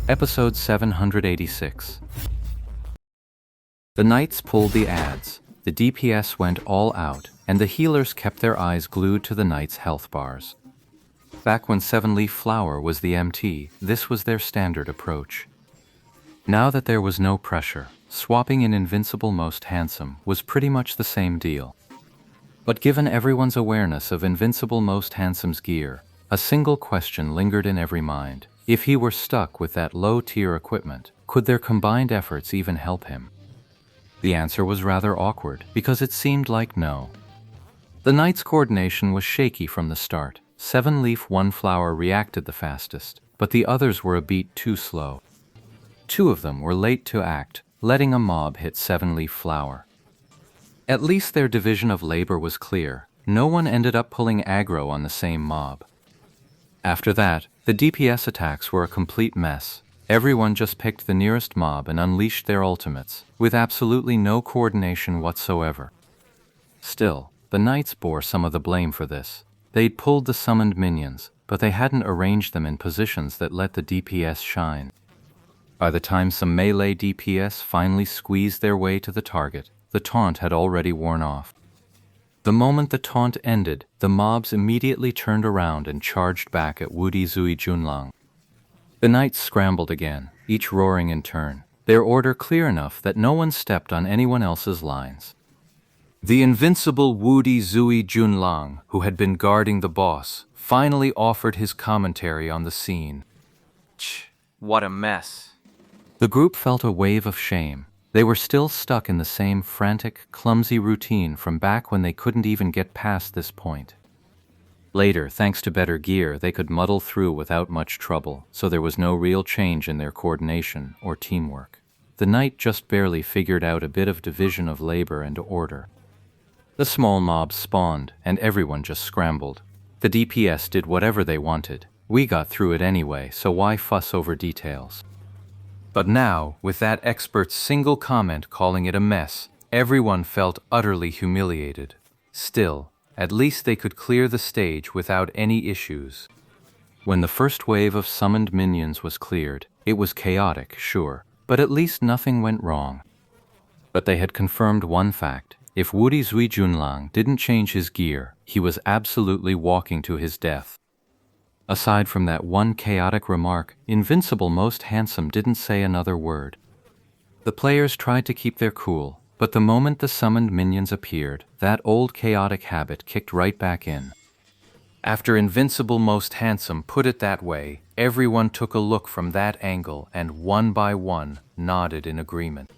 Episode 786. The knights pulled the adds, the DPS went all out, and the healers kept their eyes glued to the knights' health bars. Back when 7-leaf flower was the MT, this was their standard approach. Now that there was no pressure, swapping in Invincible Most Handsome was pretty much the same deal. But given everyone's awareness of Invincible Most Handsome's gear, a single question lingered in every mind. If he were stuck with that low-tier equipment, could their combined efforts even help him? The answer was rather awkward, because it seemed like no. The knight's coordination was shaky from the start. 7-leaf one flower reacted the fastest, but the others were a beat too slow. 2 of them were late to act, letting a mob hit 7-leaf flower. At least their division of labor was clear. No one ended up pulling aggro on the same mob. After that, the DPS attacks were a complete mess. Everyone just picked the nearest mob and unleashed their ultimates, with absolutely no coordination whatsoever. Still, the knights bore some of the blame for this. They'd pulled the summoned minions, but they hadn't arranged them in positions that let the DPS shine. By the time some melee DPS finally squeezed their way to the target, the taunt had already worn off. The moment the taunt ended, the mobs immediately turned around and charged back at Wudi Zui Junlang. The knights scrambled again, each roaring in turn, their order clear enough that no one stepped on anyone else's lines. The invincible Wudi Zui Junlang, who had been guarding the boss, finally offered his commentary on the scene. What a mess. The group felt a wave of shame. They were still stuck in the same frantic, clumsy routine from back when they couldn't even get past this point. Later, thanks to better gear, they could muddle through without much trouble, so there was no real change in their coordination or teamwork. The knight just barely figured out a bit of division of labor and order. The small mobs spawned, and everyone just scrambled. The DPS did whatever they wanted. We got through it anyway, so why fuss over details? But now, with that expert's single comment calling it a mess, everyone felt utterly humiliated. Still, at least they could clear the stage without any issues. When the first wave of summoned minions was cleared, it was chaotic, sure, but at least nothing went wrong. But they had confirmed one fact. If Wudi Zui Junlang didn't change his gear, he was absolutely walking to his death. Aside from that one chaotic remark, Invincible Most Handsome didn't say another word. The players tried to keep their cool, but the moment the summoned minions appeared, that old chaotic habit kicked right back in. After Invincible Most Handsome put it that way, everyone took a look from that angle and one by one nodded in agreement.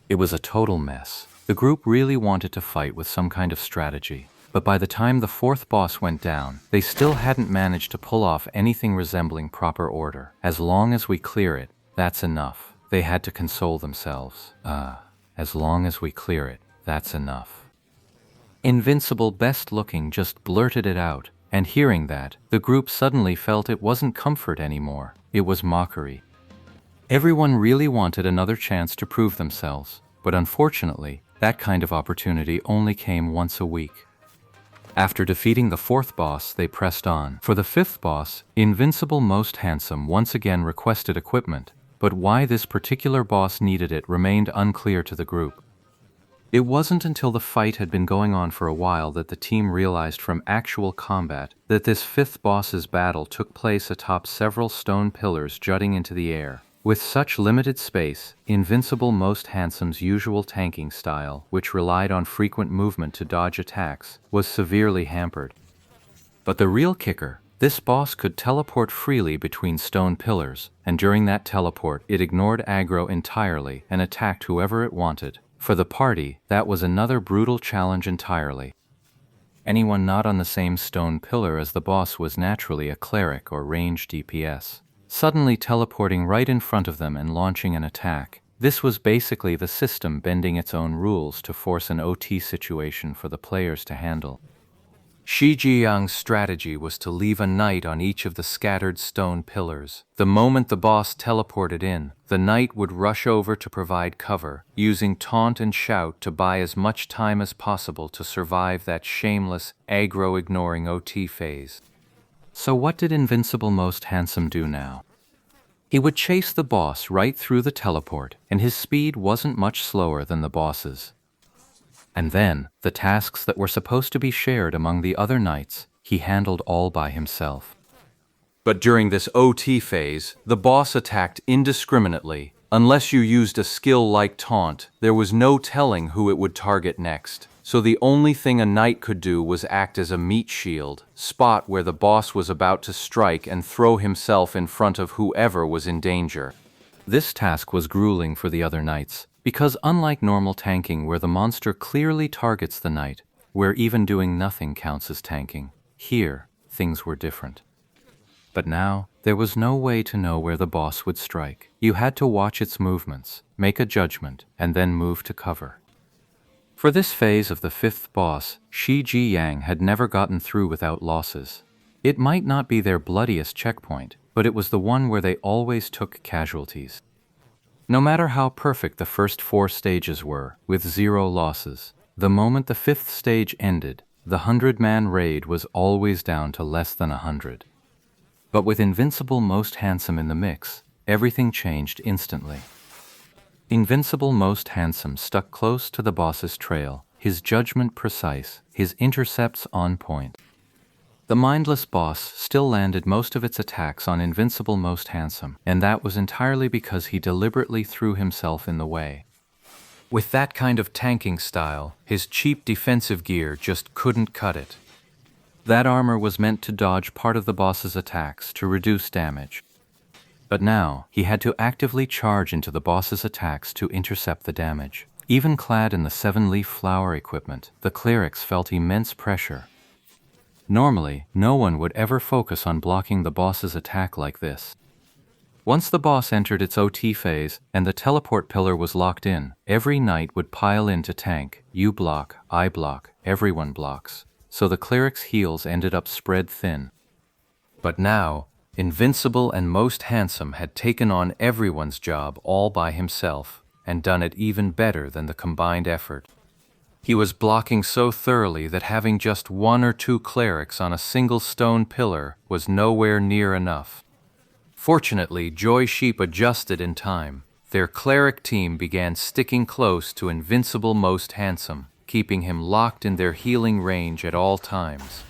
It was a total mess. The group really wanted to fight with some kind of strategy. But by the time the 4th boss went down, they still hadn't managed to pull off anything resembling proper order. As long as we clear it, that's enough. They had to console themselves. As long as we clear it, that's enough. Invincible Best Looking just blurted it out, and hearing that, the group suddenly felt it wasn't comfort anymore. It was mockery. Everyone really wanted another chance to prove themselves, but unfortunately, that kind of opportunity only came once a week. After defeating the 4th boss, they pressed on. For the 5th boss, Invincible Most Handsome once again requested equipment, but why this particular boss needed it remained unclear to the group. It wasn't until the fight had been going on for a while that the team realized from actual combat that this 5th boss's battle took place atop several stone pillars jutting into the air. With such limited space, Invincible Most Handsome's usual tanking style, which relied on frequent movement to dodge attacks, was severely hampered. But the real kicker, this boss could teleport freely between stone pillars, and during that teleport it ignored aggro entirely and attacked whoever it wanted. For the party, that was another brutal challenge entirely. Anyone not on the same stone pillar as the boss was naturally a cleric or range DPS. Suddenly teleporting right in front of them and launching an attack. This was basically the system bending its own rules to force an OT situation for the players to handle. Shi Jiyang's strategy was to leave a knight on each of the scattered stone pillars. The moment the boss teleported in, the knight would rush over to provide cover, using taunt and shout to buy as much time as possible to survive that shameless, aggro-ignoring OT phase. So what did Invincible Most Handsome do now? He would chase the boss right through the teleport, and his speed wasn't much slower than the boss's. And then, the tasks that were supposed to be shared among the other knights, he handled all by himself. But during this OT phase, the boss attacked indiscriminately. Unless you used a skill like Taunt, there was no telling who it would target next. So the only thing a knight could do was act as a meat shield, spot where the boss was about to strike and throw himself in front of whoever was in danger. This task was grueling for the other knights, because unlike normal tanking where the monster clearly targets the knight, where even doing nothing counts as tanking, here, things were different. But now, there was no way to know where the boss would strike. You had to watch its movements, make a judgment, and then move to cover. For this phase of the fifth boss, Shi Ji Yang had never gotten through without losses. It might not be their bloodiest checkpoint, but it was the one where they always took casualties. No matter how perfect the first 4 stages were, with 0 losses, the moment the 5th stage ended, the 100-man raid was always down to less than 100. But with Invincible Most Handsome in the mix, everything changed instantly. Invincible Most Handsome stuck close to the boss's trail, his judgment precise, his intercepts on point. The mindless boss still landed most of its attacks on Invincible Most Handsome, and that was entirely because he deliberately threw himself in the way. With that kind of tanking style, his cheap defensive gear just couldn't cut it. That armor was meant to dodge part of the boss's attacks to reduce damage. But now, he had to actively charge into the boss's attacks to intercept the damage. Even clad in the 7-leaf flower equipment, the clerics felt immense pressure. Normally, no one would ever focus on blocking the boss's attack like this. Once the boss entered its OT phase and the teleport pillar was locked in, every knight would pile in to tank. You block, I block, everyone blocks. So the cleric's heals ended up spread thin. But now, Invincible and Most Handsome had taken on everyone's job all by himself, and done it even better than the combined effort. He was blocking so thoroughly that having just 1 or 2 clerics on a single stone pillar was nowhere near enough. Fortunately, Joy Sheep adjusted in time. Their cleric team began sticking close to Invincible Most Handsome, keeping him locked in their healing range at all times.